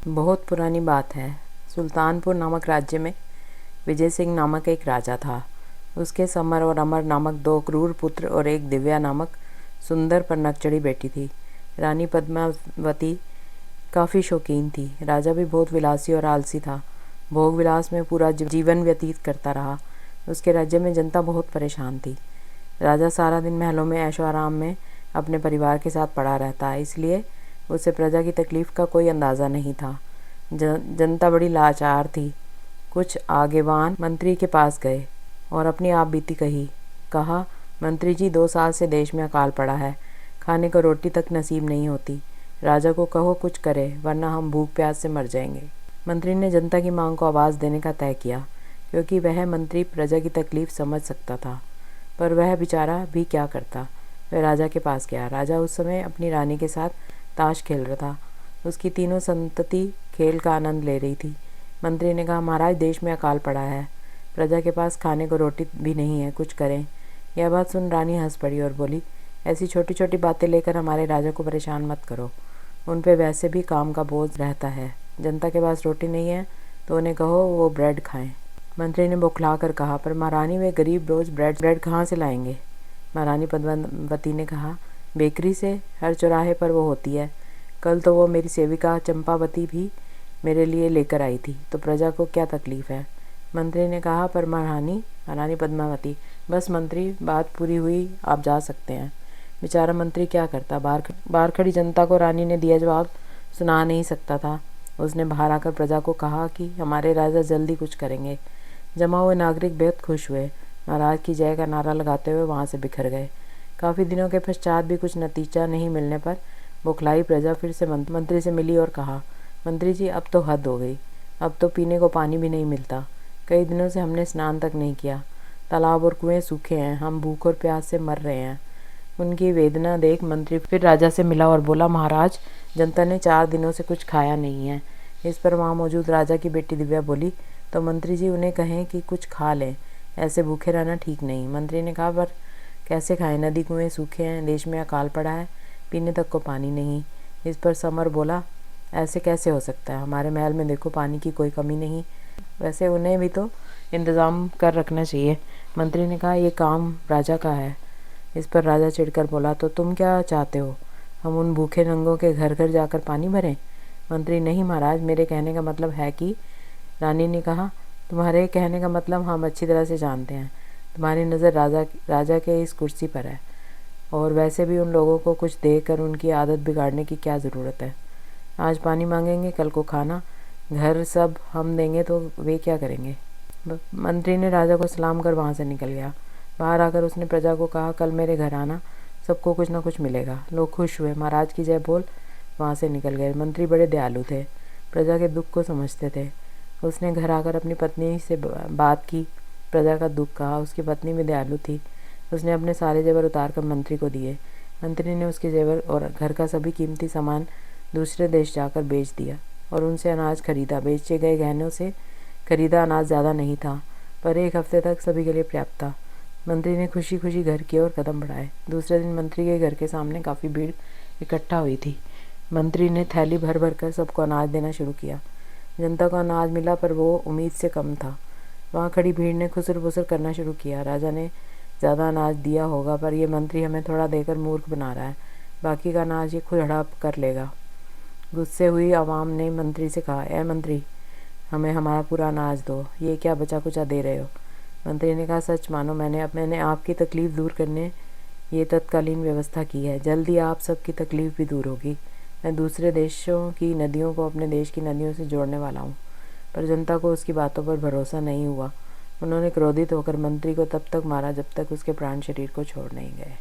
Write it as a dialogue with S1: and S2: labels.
S1: बहुत पुरानी बात है। सुल्तानपुर नामक राज्य में विजय सिंह नामक एक राजा था। उसके समर और अमर नामक दो क्रूर पुत्र और एक दिव्या नामक सुंदर पर नकचढ़ी बेटी थी। रानी पद्मावती काफ़ी शौकीन थी। राजा भी बहुत विलासी और आलसी था। भोग विलास में पूरा जीवन व्यतीत करता रहा। उसके राज्य में जनता बहुत परेशान थी। राजा सारा दिन महलों में ऐशो आराम में अपने परिवार के साथ पड़ा रहता, इसलिए उसे प्रजा की तकलीफ़ का कोई अंदाज़ा नहीं था। जनता बड़ी लाचार थी। कुछ आगेवान मंत्री के पास गए और अपनी आप बीती कहा, मंत्री जी, 2 साल से देश में अकाल पड़ा है। खाने को रोटी तक नसीब नहीं होती। राजा को कहो कुछ करे, वरना हम भूख प्यास से मर जाएंगे। मंत्री ने जनता की मांग को आवाज़ देने का तय किया, क्योंकि वह मंत्री प्रजा की तकलीफ़ समझ सकता था। पर वह बेचारा भी क्या करता। वह राजा के पास गया। राजा उस समय अपनी रानी के साथ ताश खेल रहा था। उसकी तीनों संतति खेल का आनंद ले रही थी। मंत्री ने कहा, महाराज, देश में अकाल पड़ा है। प्रजा के पास खाने को रोटी भी नहीं है, कुछ करें। यह बात सुन रानी हंस पड़ी और बोली, ऐसी छोटी छोटी बातें लेकर हमारे राजा को परेशान मत करो। उन पे वैसे भी काम का बोझ रहता है। जनता के पास रोटी नहीं है तो उन्हें कहो वो ब्रेड खाएं। मंत्री ने बौखला कर कहा, पर महारानी, वे गरीब रोज़ ब्रेड कहाँ से लाएंगे। महारानी पद्मावती ने कहा, बेकरी से, हर चौराहे पर वो होती है। कल तो वो मेरी सेविका चंपावती भी मेरे लिए लेकर आई थी, तो प्रजा को क्या तकलीफ़ है। मंत्री ने कहा, पर महारानी पद्मावती, बस मंत्री, बात पूरी हुई, आप जा सकते हैं। बेचारा मंत्री क्या करता। बाहर खड़ी जनता को रानी ने दिया जवाब सुना नहीं सकता था। उसने बाहर आकर प्रजा को कहा कि हमारे राजा जल्दी कुछ करेंगे। जमा हुए नागरिक बेहद खुश हुए। महाराज की जय का नारा लगाते हुए वहाँ से बिखर गए। काफ़ी दिनों के पश्चात भी कुछ नतीजा नहीं मिलने पर बौखलाई प्रजा फिर से मंत्री से मिली और कहा, मंत्री जी, अब तो हद हो गई। अब तो पीने को पानी भी नहीं मिलता। कई दिनों से हमने स्नान तक नहीं किया। तालाब और कुएं सूखे हैं। हम भूख और प्यास से मर रहे हैं। उनकी वेदना देख मंत्री फिर राजा से मिला और बोला, महाराज, जनता ने 4 दिनों से कुछ खाया नहीं है। इस पर वहाँ मौजूद राजा की बेटी दिव्या बोली, तो मंत्री जी उन्हें कहें कि कुछ खा लें। ऐसे भूखे रहना ठीक नहीं। मंत्री ने कहा, पर कैसे खाएं, नदी कुएं सूखे हैं, देश में अकाल पड़ा है, पीने तक को पानी नहीं। इस पर समर बोला, ऐसे कैसे हो सकता है। हमारे महल में देखो, पानी की कोई कमी नहीं। वैसे उन्हें भी तो इंतज़ाम कर रखना चाहिए। मंत्री ने कहा, ये काम राजा का है। इस पर राजा चिढ़कर बोला, तो तुम क्या चाहते हो, हम उन भूखे नंगों के घर घर जाकर पानी भरें। मंत्री, नहीं महाराज, मेरे कहने का मतलब है कि। रानी ने कहा, तुम्हारे कहने का मतलब हम अच्छी तरह से जानते हैं। तुम्हारी नज़र राजा के इस कुर्सी पर है, और वैसे भी उन लोगों को कुछ देकर उनकी आदत बिगाड़ने की क्या ज़रूरत है। आज पानी मांगेंगे, कल को खाना। घर सब हम देंगे तो वे क्या करेंगे। मंत्री ने राजा को सलाम कर वहाँ से निकल गया। बाहर आकर उसने प्रजा को कहा, कल मेरे घर आना, सबको कुछ न कुछ मिलेगा। लोग खुश हुए। महाराज की जय बोल वहाँ से निकल गए। मंत्री बड़े दयालु थे, प्रजा के दुख को समझते थे। उसने घर आकर अपनी पत्नी से बात की, प्रजा का दुख कहा। उसकी पत्नी भी दयालु थी। उसने अपने सारे जेवर उतार कर मंत्री को दिए। मंत्री ने उसके जेवर और घर का सभी कीमती सामान दूसरे देश जाकर बेच दिया और उनसे अनाज खरीदा। बेचे गए गहनों से खरीदा अनाज ज़्यादा नहीं था, पर 1 हफ्ते तक सभी के लिए पर्याप्त था। मंत्री ने खुशी खुशी घर की ओर कदम बढ़ाए। दूसरे दिन मंत्री के घर के सामने काफ़ी भीड़ इकट्ठा हुई थी। मंत्री ने थैली भर भर कर सबको अनाज देना शुरू किया। जनता को अनाज मिला, पर वो उम्मीद से कम था। वहाँ खड़ी भीड़ ने खुसर फुसर करना शुरू किया। राजा ने ज़्यादा अनाज दिया होगा, पर यह मंत्री हमें थोड़ा देकर मूर्ख बना रहा है। बाकी का अनाज ये खुद हड़प कर लेगा। गुस्से हुई आवाम ने मंत्री से कहा, ए मंत्री, हमें हमारा पूरा अनाज दो। ये क्या बचा कुचा दे रहे हो। मंत्री ने कहा, सच मानो, मैंने आपकी तकलीफ़ दूर करने ये तत्कालीन व्यवस्था की है। जल्दी आप सबकी तकलीफ़ भी दूर होगी। मैं दूसरे देशों की नदियों को अपने देश की नदियों से जोड़ने वाला हूँ। पर जनता को उसकी बातों पर भरोसा नहीं हुआ। उन्होंने क्रोधित होकर मंत्री को तब तक मारा जब तक उसके प्राण शरीर को छोड़ नहीं गए।